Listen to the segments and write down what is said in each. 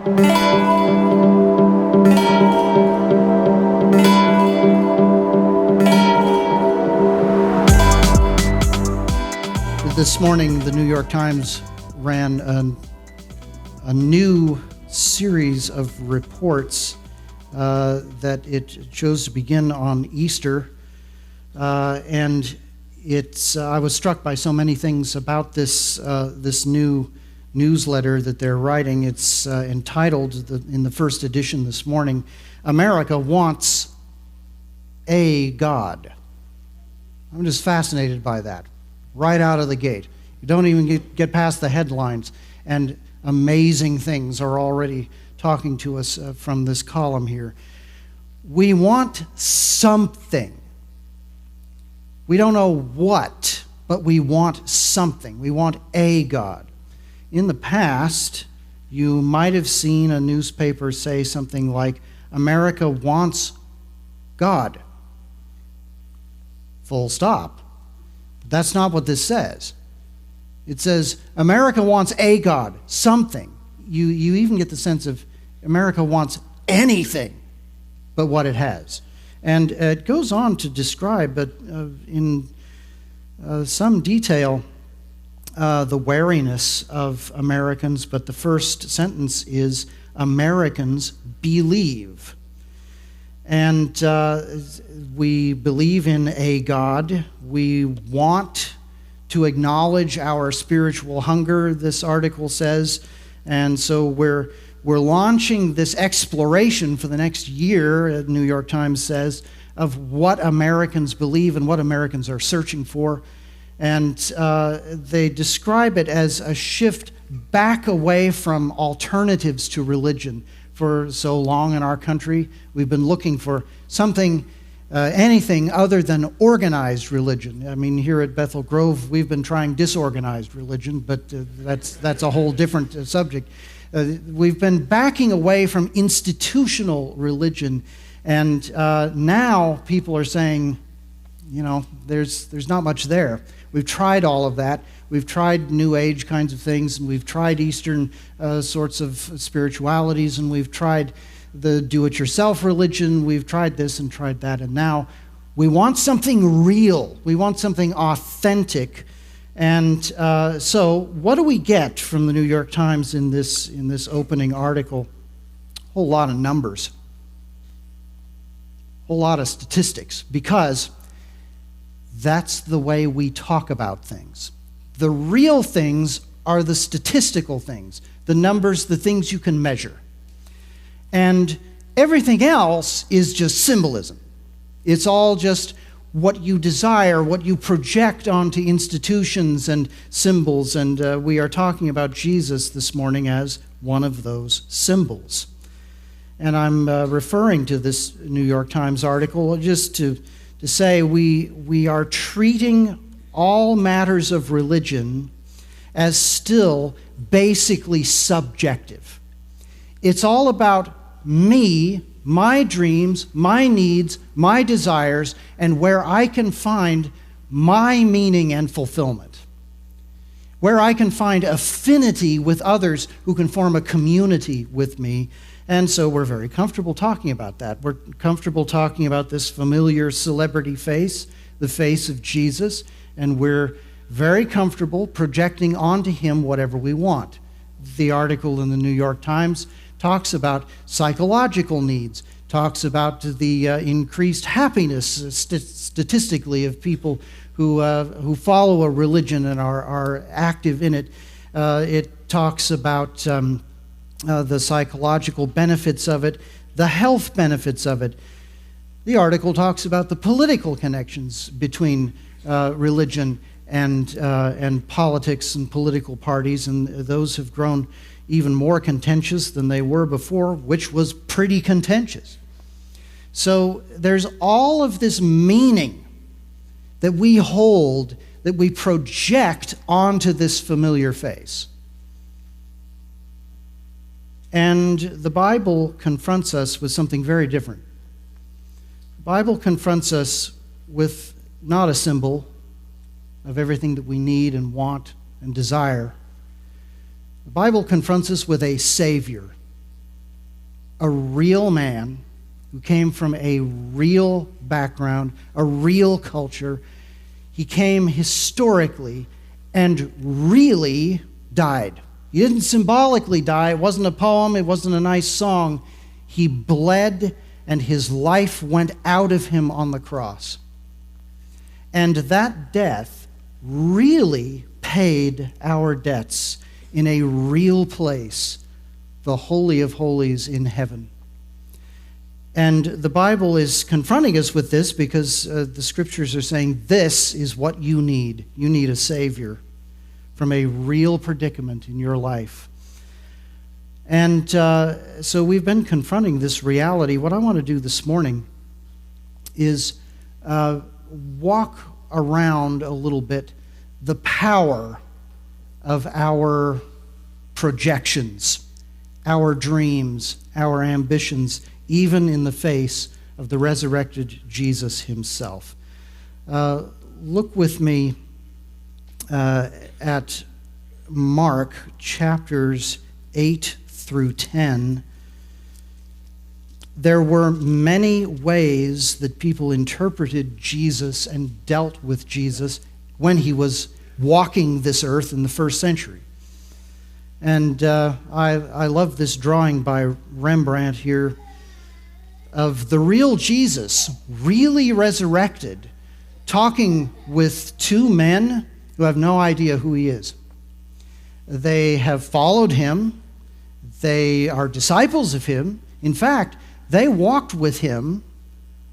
This morning, the New York Times ran a new series of reports that it chose to begin on Easter, and I was struck by so many things about this new newsletter that they're writing. It's entitled, in the first edition this morning, "America Wants a God." I'm just fascinated by that. Right out of the gate. You don't even get past the headlines, and amazing things are already talking to us from this column here. We want something. We don't know what, but we want something. We want a God. In the past, you might have seen a newspaper say something like, "America wants God." Full stop. That's not what this says. It says America wants a God, something. You even get the sense of America wants anything but what it has. And it goes on to describe, but in some detail, the wariness of Americans. But the first sentence is, Americans believe. And we believe in a God. We want to acknowledge our spiritual hunger, this article says. And so we're launching this exploration for the next year, the New York Times says, of what Americans believe and what Americans are searching for. And they describe it as a shift back away from alternatives to religion. For so long in our country, we've been looking for something, anything other than organized religion. I mean, here at Bethel Grove, we've been trying disorganized religion, but that's a whole different subject. We've been backing away from institutional religion, and now people are saying, there's not much there. We've tried all of that. We've tried New Age kinds of things, and we've tried Eastern sorts of spiritualities, and we've tried the do-it-yourself religion. We've tried this and tried that, and now we want something real. We want something authentic. And so what do we get from the New York Times in this opening article? A whole lot of numbers, a whole lot of statistics, because that's the way we talk about things. The real things are the statistical things, the numbers, the things you can measure. And everything else is just symbolism. It's all just what you desire, what you project onto institutions and symbols. And we are talking about Jesus this morning as one of those symbols. And I'm referring to this New York Times article just to say we are treating all matters of religion as still basically subjective. It's all about me, my dreams, my needs, my desires, and where I can find my meaning and fulfillment. Where I can find affinity with others who can form a community with me. And so we're very comfortable talking about that. We're comfortable talking about this familiar celebrity face, the face of Jesus, and we're very comfortable projecting onto him whatever we want. The article in the New York Times talks about psychological needs, talks about the increased happiness statistically of people who follow a religion and are active in it. It talks about the psychological benefits of it, the health benefits of it. The article talks about the political connections between religion and politics and political parties, and those have grown even more contentious than they were before, which was pretty contentious. So there's all of this meaning that we hold, that we project onto this familiar face. And the Bible confronts us with something very different. The Bible confronts us with not a symbol of everything that we need and want and desire. The Bible confronts us with a Savior, a real man who came from a real background, a real culture. He came historically and really died. He didn't symbolically die. It wasn't a poem. It wasn't a nice song. He bled, and his life went out of him on the cross. And that death really paid our debts in a real place, the Holy of Holies in heaven. And the Bible is confronting us with this because the Scriptures are saying this is what you need. You need a Savior from a real predicament in your life. And so we've been confronting this reality. What I want to do this morning is walk around a little bit the power of our projections, our dreams, our ambitions, even in the face of the resurrected Jesus himself. Look with me at Mark chapters 8 through 10. There were many ways that people interpreted Jesus and dealt with Jesus when he was walking this earth in the first century. And I love this drawing by Rembrandt here of the real Jesus, really resurrected, talking with two men who have no idea who he is. They have followed him. They are disciples of him. In fact, they walked with him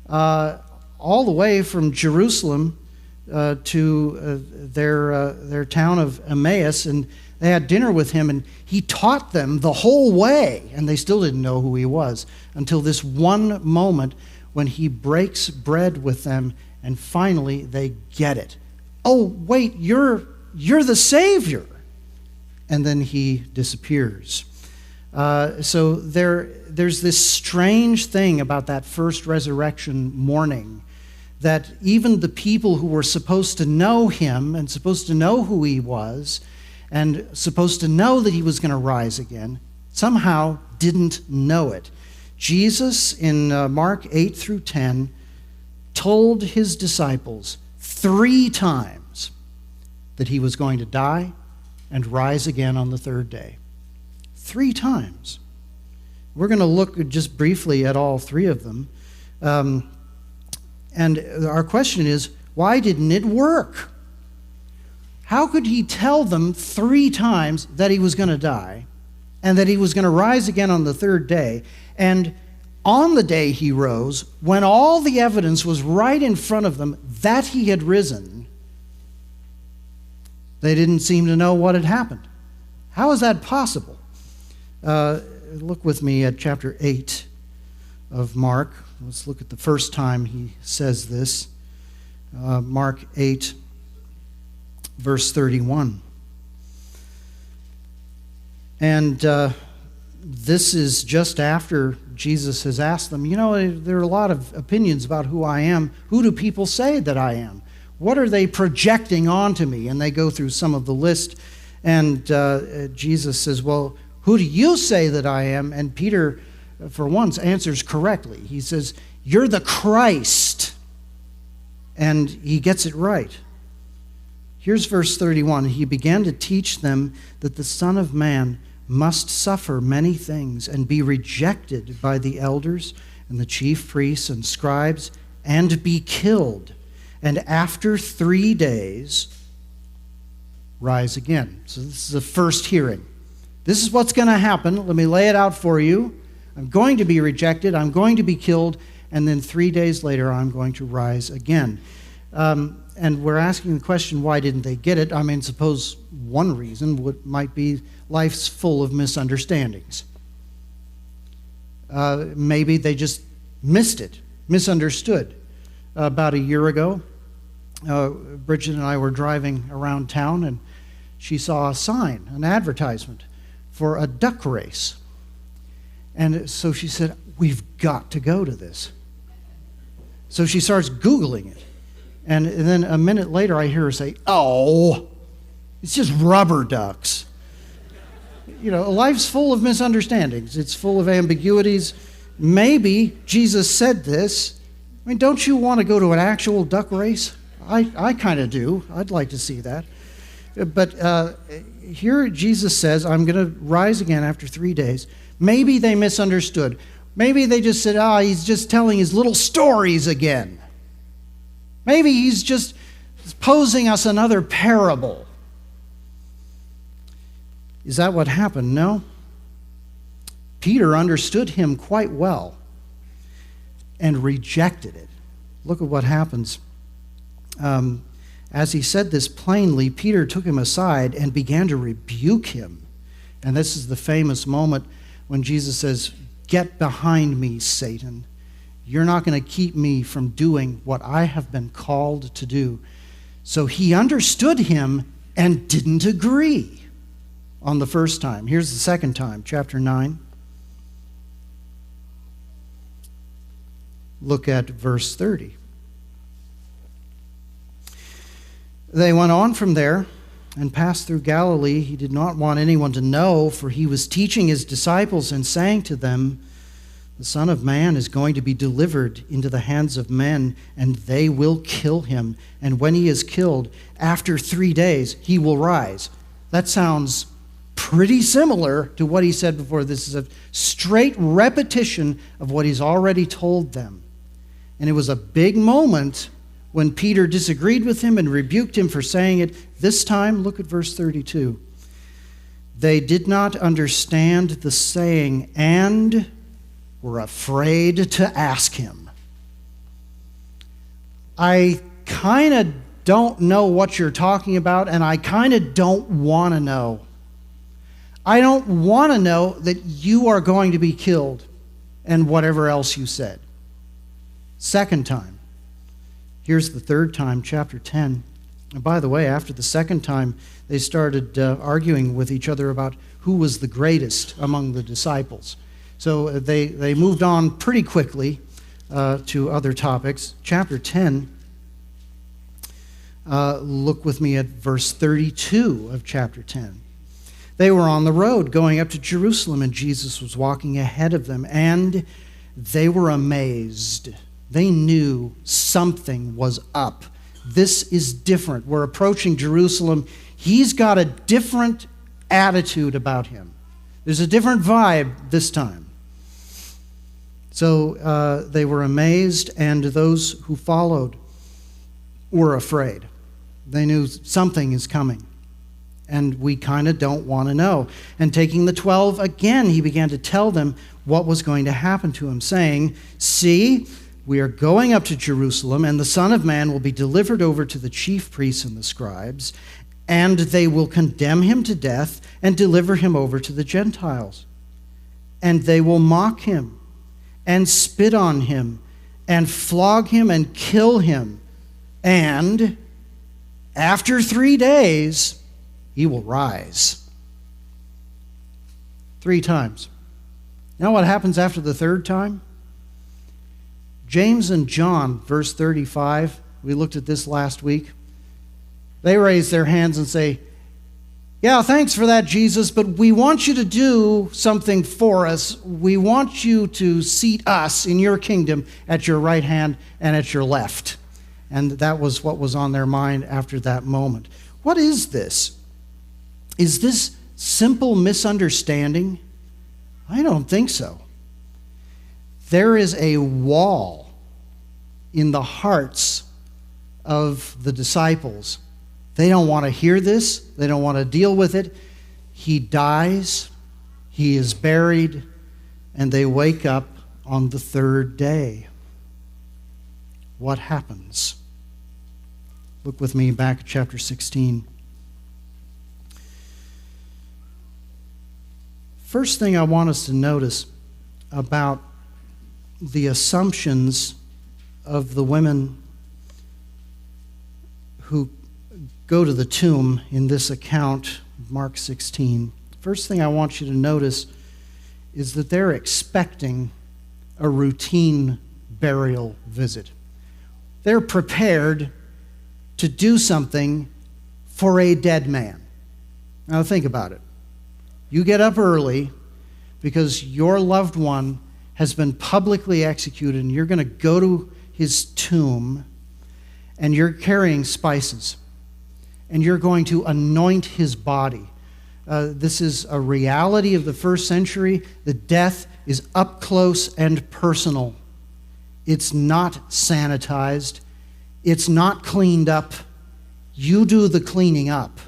all the way from Jerusalem to their town of Emmaus, and they had dinner with him, and he taught them the whole way, and they still didn't know who he was until this one moment when he breaks bread with them, and finally they get it. Oh, wait, you're the Savior. And then he disappears. So there's this strange thing about that first resurrection morning, that even the people who were supposed to know him and supposed to know who he was and supposed to know that he was going to rise again somehow didn't know it. Jesus, in Mark 8 through 10, told his disciples 3 times that he was going to die and rise again on the 3rd day. 3 times. We're going to look just briefly at all 3 of them. And our question is, why didn't it work? How could he tell them 3 times that he was going to die and that he was going to rise again on the 3rd day? And on the day he rose, when all the evidence was right in front of them that he had risen, they didn't seem to know what had happened. How is that possible? Look with me at chapter 8 of Mark. Let's look at the first time he says this. Mark 8, verse 31. And this is just after Jesus has asked them, there are a lot of opinions about who I am. Who do people say that I am? What are they projecting onto me? And they go through some of the list. And Jesus says, well, who do you say that I am? And Peter, for once, answers correctly. He says, you're the Christ. And he gets it right. Here's verse 31. He began to teach them that the Son of Man must suffer many things and be rejected by the elders and the chief priests and scribes and be killed, and after 3 days rise again. So this is the first hearing. This is what's going to happen. Let me lay it out for you. I'm going to be rejected. I'm going to be killed. And then 3 days later, I'm going to rise again. And we're asking the question, why didn't they get it? I mean, suppose one reason might be life's full of misunderstandings. Maybe they just missed it, misunderstood. About a year ago, Bridget and I were driving around town, and she saw a sign, an advertisement for a duck race. And so she said, we've got to go to this. So she starts Googling it. And then a minute later, I hear her say, oh, it's just rubber ducks. life's full of misunderstandings. It's full of ambiguities. Maybe Jesus said this. I mean, don't you want to go to an actual duck race? I kind of do. I'd like to see that. But here Jesus says, I'm going to rise again after 3 days. Maybe they misunderstood. Maybe they just said, he's just telling his little stories again. Maybe he's just posing us another parable. Is that what happened? No. Peter understood him quite well and rejected it. Look at what happens. As he said this plainly, Peter took him aside and began to rebuke him. And this is the famous moment when Jesus says, "Get behind me, Satan. You're not going to keep me from doing what I have been called to do." So he understood him and didn't agree on the first time. Here's the second time, chapter 9. Look at verse 30. They went on from there and passed through Galilee. He did not want anyone to know, for he was teaching his disciples and saying to them, "The Son of Man is going to be delivered into the hands of men, and they will kill him. And when he is killed, after 3 days, he will rise." That sounds pretty similar to what he said before. This is a straight repetition of what he's already told them. And it was a big moment when Peter disagreed with him and rebuked him for saying it. This time, look at verse 32. They did not understand the saying and were afraid to ask him. I kind of don't know what you're talking about, and I kind of don't want to know. I don't want to know that you are going to be killed and whatever else you said. Second time. Here's the third time, chapter 10. And by the way, after the second time, they started arguing with each other about who was the greatest among the disciples. So they moved on pretty quickly to other topics. Chapter 10, look with me at verse 32 of chapter 10. They were on the road going up to Jerusalem, and Jesus was walking ahead of them, and they were amazed. They knew something was up. This is different. We're approaching Jerusalem. He's got a different attitude about him. There's a different vibe this time. So they were amazed, and those who followed were afraid. They knew something is coming, and we kind of don't want to know. And taking the 12 again, he began to tell them what was going to happen to him, saying, "See, we are going up to Jerusalem, and the Son of Man will be delivered over to the chief priests and the scribes, and they will condemn him to death and deliver him over to the Gentiles. And they will mock him and spit on him and flog him and kill him. And after 3 days, he will rise." 3 times. You know what happens after the third time? James and John, verse 35, we looked at this last week. They raise their hands and say, "Yeah, thanks for that, Jesus, but we want you to do something for us. We want you to seat us in your kingdom at your right hand and at your left." And that was what was on their mind after that moment. What is this? Is this simple misunderstanding? I don't think so. There is a wall in the hearts of the disciples. They don't want to hear this. They don't want to deal with it. He dies. He is buried. And they wake up on the third day. What happens? Look with me back at chapter 16. First thing I want us to notice about the assumptions of the women who go to the tomb in this account, Mark 16. First thing I want you to notice is that they're expecting a routine burial visit. They're prepared to do something for a dead man. Now think about it. You get up early because your loved one has been publicly executed, and you're going to go to his tomb, and you're carrying spices, and you're going to anoint his body. This is a reality of the first century. The death is up close and personal. It's not sanitized. It's not cleaned up. You do the cleaning up.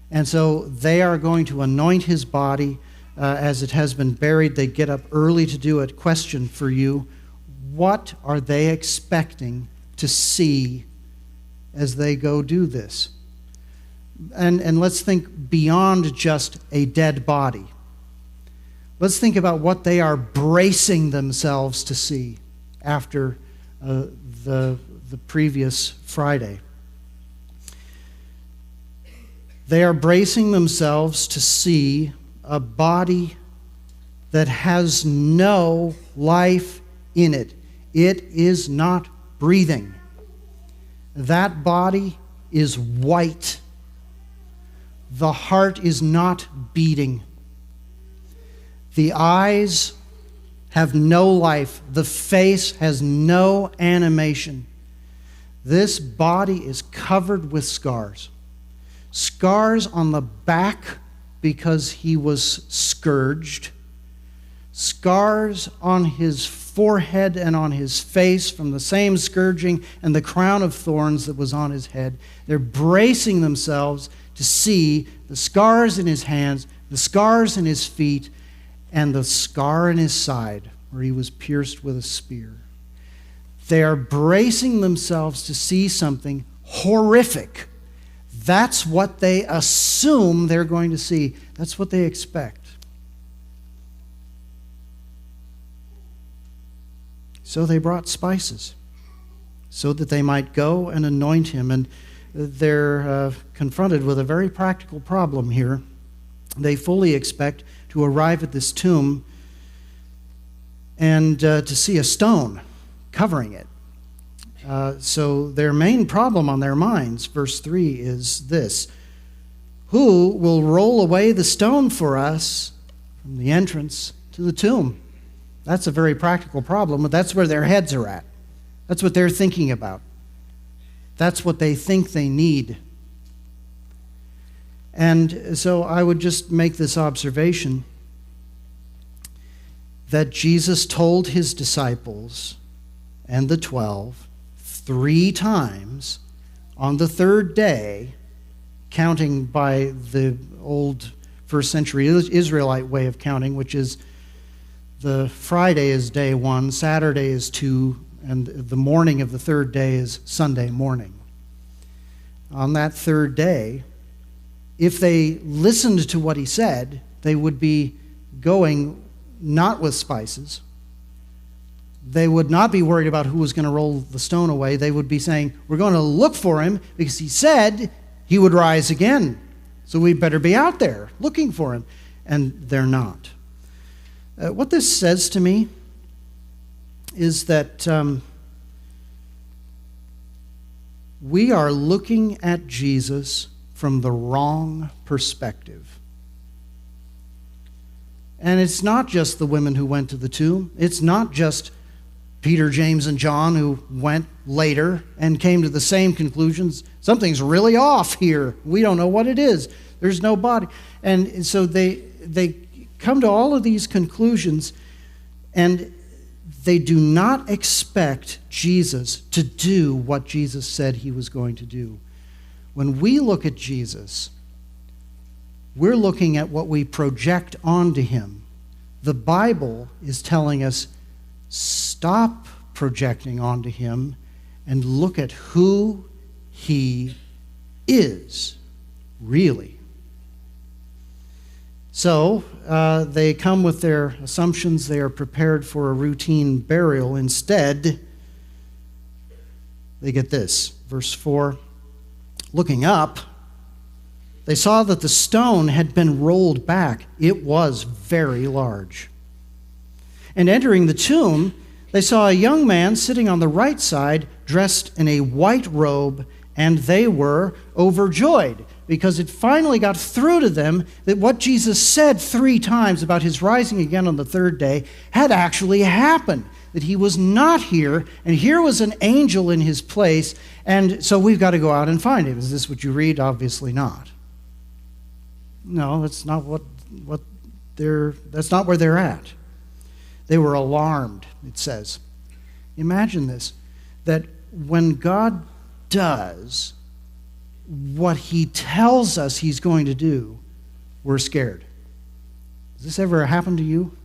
And so they are going to anoint his body as it has been buried. They get up early to do it. Question for you: what are they expecting to see as they go do this? And let's think beyond just a dead body. Let's think about what they are bracing themselves to see after the previous Friday. They are bracing themselves to see a body that has no life in it. It is not breathing. That body is white. The heart is not beating. The eyes have no life. The face has no animation. This body is covered with scars. Scars on the back because he was scourged. Scars on his forehead and on his face from the same scourging, and the crown of thorns that was on his head. They're bracing themselves to see the scars in his hands, the scars in his feet, and the scar in his side where he was pierced with a spear. They are bracing themselves to see something horrific. That's what they assume they're going to see. That's what they expect. So they brought spices so that they might go and anoint him. And they're confronted with a very practical problem here. They fully expect to arrive at this tomb and to see a stone covering it. So their main problem on their minds, verse 3, is this: who will roll away the stone for us from the entrance to the tomb? That's a very practical problem, but that's where their heads are at. That's what they're thinking about. That's what they think they need. And so I would just make this observation that Jesus told his disciples and the 12 3 times on the third day, counting by the old first century Israelite way of counting, which is the Friday is day 1, Saturday is 2, and the morning of the third day is Sunday morning. On that third day, if they listened to what he said, they would be going not with spices. They would not be worried about who was going to roll the stone away. They would be saying, we're going to look for him because he said he would rise again. So we better be out there looking for him. And they're not. What this says to me is that we are looking at Jesus from the wrong perspective. And it's not just the women who went to the tomb. It's not just Peter, James, and John who went later and came to the same conclusions. Something's really off here. We don't know what it is. There's no body. And so they come to all of these conclusions, and they do not expect Jesus to do what Jesus said he was going to do. When we look at Jesus, we're looking at what we project onto him. The Bible is telling us, stop projecting onto him and look at who he is, really. So they come with their assumptions. They are prepared for a routine burial. Instead, they get this. Verse 4, looking up, they saw that the stone had been rolled back. It was very large. And entering the tomb, they saw a young man sitting on the right side, dressed in a white robe and they were overjoyed because it finally got through to them that what Jesus said 3 times about his rising again on the 3rd day had actually happened, that he was not here, and here was an angel in his place, and so we've got to go out and find him. Is this what you read? Obviously not. No, that's not that's not where they're at. They were alarmed, it says. Imagine this, that when God does what he tells us he's going to do, we're scared. Has this ever happened to you?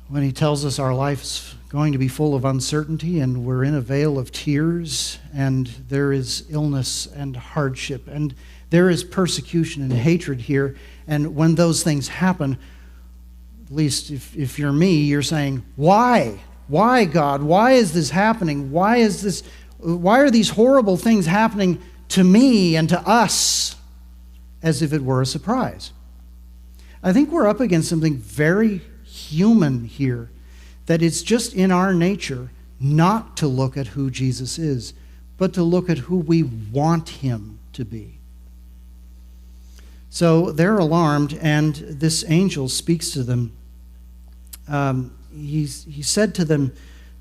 When he tells us our life's going to be full of uncertainty and we're in a vale of tears and there is illness and hardship and there is persecution and hatred here, and when those things happen, at least if you're me, you're saying, why? Why, God? Why is this happening? Why are these horrible things happening to me and to us, as if it were a surprise? I think we're up against something very human here, that it's just in our nature not to look at who Jesus is, but to look at who we want him to be. So they're alarmed, and this angel speaks to them. He said to them,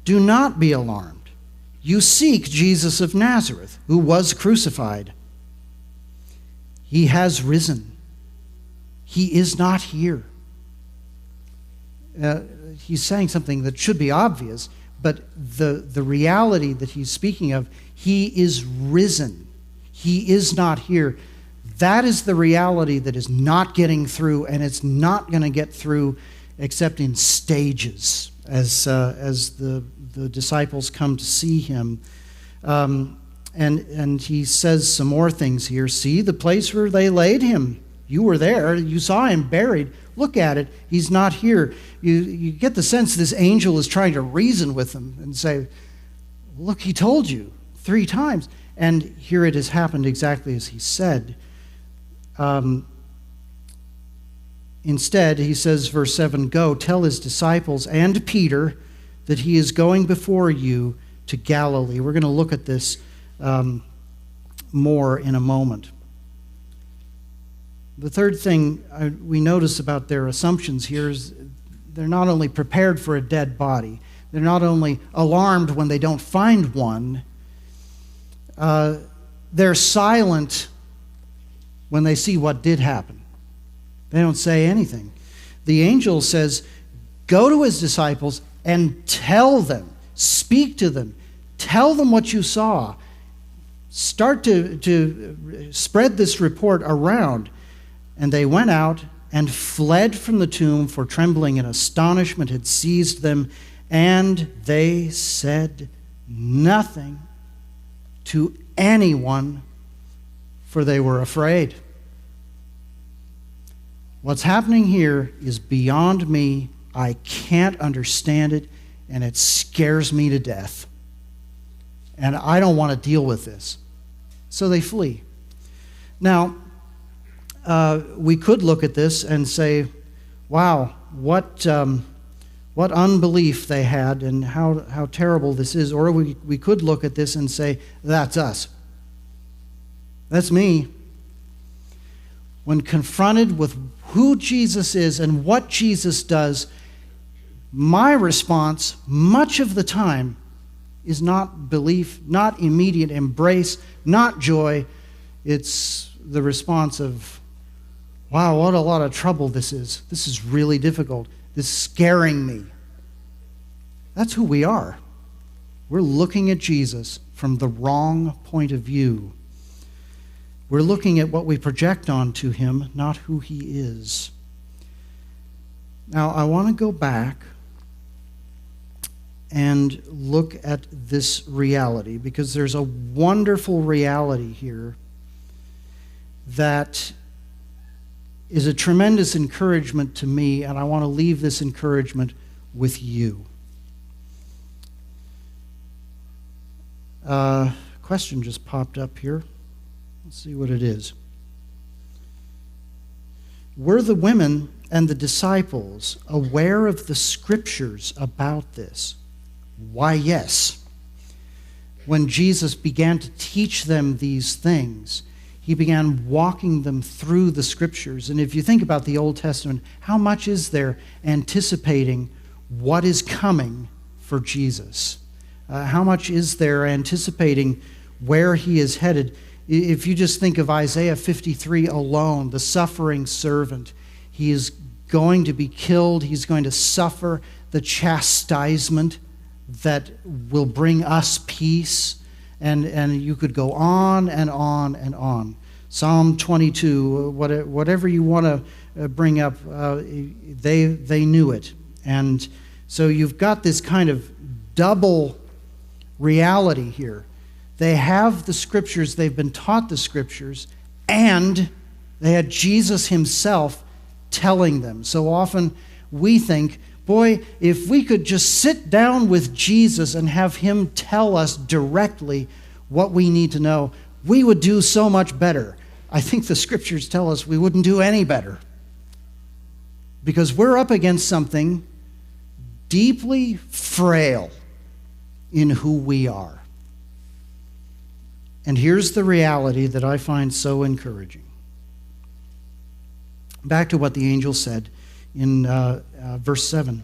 "Do not be alarmed. You seek Jesus of Nazareth, who was crucified. He has risen. He is not here." He's saying something that should be obvious, but the reality that he's speaking of, he is risen. He is not here. That is the reality that is not getting through, and it's not going to get through except in stages as the disciples come to see him. And he says some more things here. See the place where they laid him. You were there. You saw him buried. Look at it. He's not here. You get the sense this angel is trying to reason with them and say, look, he told you 3 times. And here it has happened exactly as he said. Instead, he says, verse 7, "Go, tell his disciples and Peter that he is going before you to Galilee." We're going to look at this more in a moment. The third thing we notice about their assumptions here is they're not only prepared for a dead body, they're not only alarmed when they don't find one, they're silent when they see what did happen. They don't say anything. The angel says, go to his disciples and tell them, speak to them, tell them what you saw. Start to spread this report around. And they went out and fled from the tomb, for trembling and astonishment had seized them, and they said nothing to anyone, for they were afraid. What's happening here is beyond me. I can't understand it, and it scares me to death. And I don't want to deal with this. So they flee. Now, we could look at this and say, wow, what unbelief they had and how terrible this is. Or we could look at this and say, that's us. That's me. When confronted with who Jesus is and what Jesus does, my response much of the time is not belief, not immediate embrace, not joy. It's the response of, wow, what a lot of trouble this is. This is really difficult. This is scaring me. That's who we are. We're looking at Jesus from the wrong point of view. We're looking at what we project onto him, not who he is. Now, I want to go back and look at this reality, because there's a wonderful reality here that is a tremendous encouragement to me, and I want to leave this encouragement with you. Question just popped up here. Let's see what it is. Were the women and the disciples aware of the scriptures about this? Why, yes. when Jesus began to teach them these things, he began walking them through the Scriptures. And if you think about the Old Testament, how much is there anticipating what is coming for Jesus? How much is there anticipating where he is headed? If you just think of Isaiah 53 alone, the suffering servant, he is going to be killed. He's going to suffer the chastisement that will bring us peace. And you could go on and on and on. Psalm 22, whatever you want to bring up, they knew it. And so you've got this kind of double reality here. They have the Scriptures, they've been taught the Scriptures, and they had Jesus himself telling them. So often we think, boy, if we could just sit down with Jesus and have him tell us directly what we need to know, we would do so much better. I think the Scriptures tell us we wouldn't do any better, because we're up against something deeply frail in who we are. And here's the reality that I find so encouraging. Back to what the angel said in verse 7.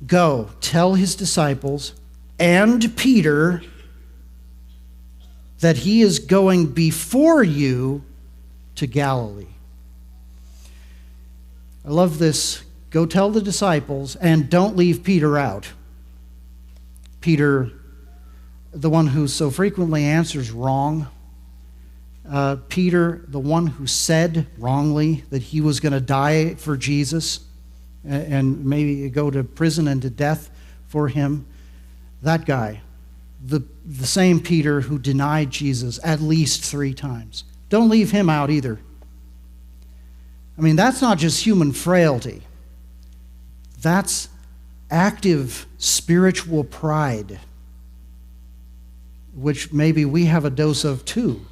Go, tell his disciples and Peter that he is going before you to Galilee. I love this. Go tell the disciples, and don't leave Peter out. Peter, the one who so frequently answers wrong. Peter, the one who said wrongly that he was going to die for Jesus and maybe go to prison and to death for him. That guy, the same Peter who denied Jesus at least 3 times. Don't leave him out either. I mean, that's not just human frailty. That's active spiritual pride, which maybe we have a dose of too.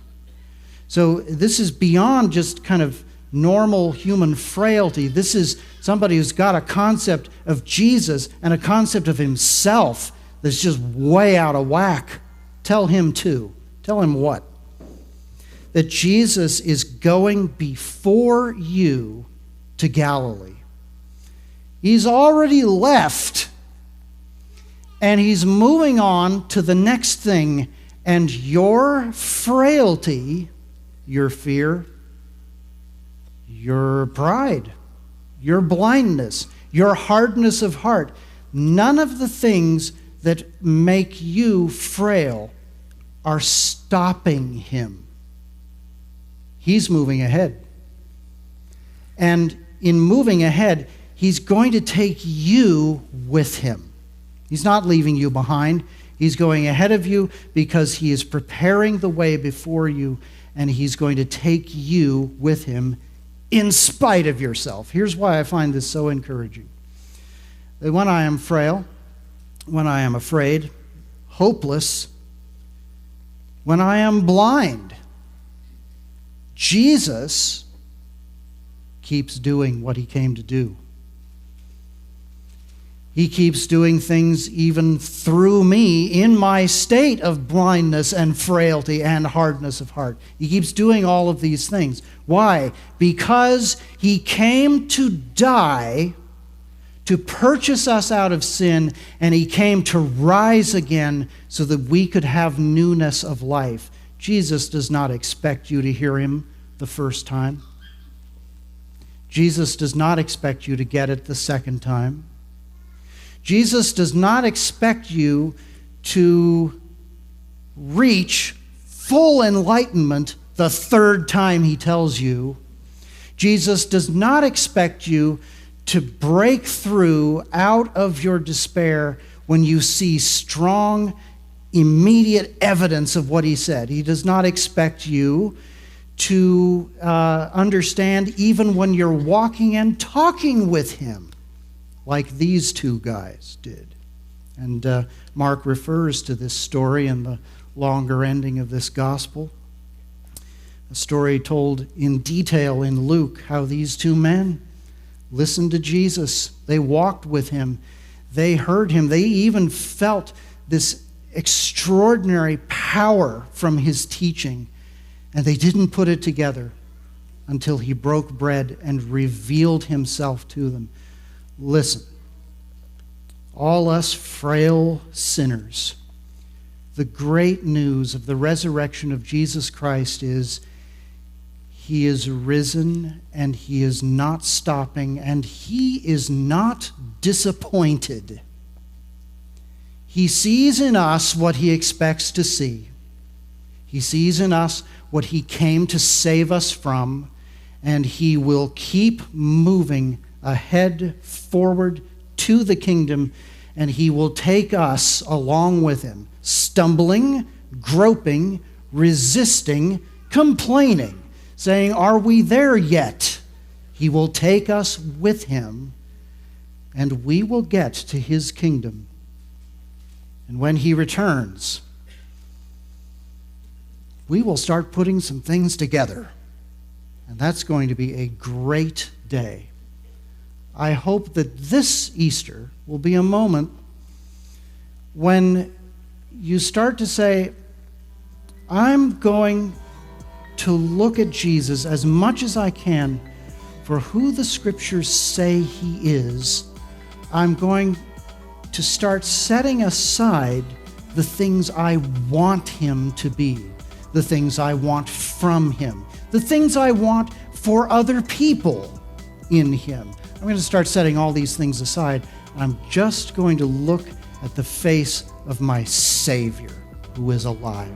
So this is beyond just kind of normal human frailty. This is somebody who's got a concept of Jesus and a concept of himself that's just way out of whack. Tell him too. Tell him what? That Jesus is going before you to Galilee. He's already left, and he's moving on to the next thing, and your frailty, your fear, your pride, your blindness, your hardness of heart, none of the things that make you frail are stopping him. He's moving ahead. And in moving ahead, he's going to take you with him. He's not leaving you behind. He's going ahead of you because he is preparing the way before you, and he's going to take you with him in spite of yourself. Here's why I find this so encouraging. That when I am frail, when I am afraid, hopeless, when I am blind, Jesus keeps doing what he came to do. He keeps doing things even through me in my state of blindness and frailty and hardness of heart. He keeps doing all of these things. Why? Because he came to die to purchase us out of sin, and he came to rise again so that we could have newness of life. Jesus does not expect you to hear him the first time. Jesus does not expect you to get it the second time. Jesus does not expect you to reach full enlightenment the third time he tells you. Jesus does not expect you to break through out of your despair when you see strong, immediate evidence of what he said. He does not expect you to understand even when you're walking and talking with him, like these 2 guys did. And Mark refers to this story in the longer ending of this gospel. A story told in detail in Luke, how these 2 men listened to Jesus. They walked with him. They heard him. They even felt this extraordinary power from his teaching, and they didn't put it together until he broke bread and revealed himself to them. Listen, all us frail sinners, the great news of the resurrection of Jesus Christ is he is risen, and he is not stopping, and he is not disappointed. He sees in us what he expects to see. He sees in us what he came to save us from, and he will keep moving ahead, forward to the kingdom, and he will take us along with him, stumbling, groping, resisting, complaining, saying, "Are we there yet?" He will take us with him, and we will get to his kingdom. And when he returns, we will start putting some things together. And that's going to be a great day. I hope that this Easter will be a moment when you start to say, I'm going to look at Jesus as much as I can for who the scriptures say he is. I'm going to start setting aside the things I want him to be, the things I want from him, the things I want for other people in him. I'm going to start setting all these things aside, and I'm just going to look at the face of my Savior who is alive.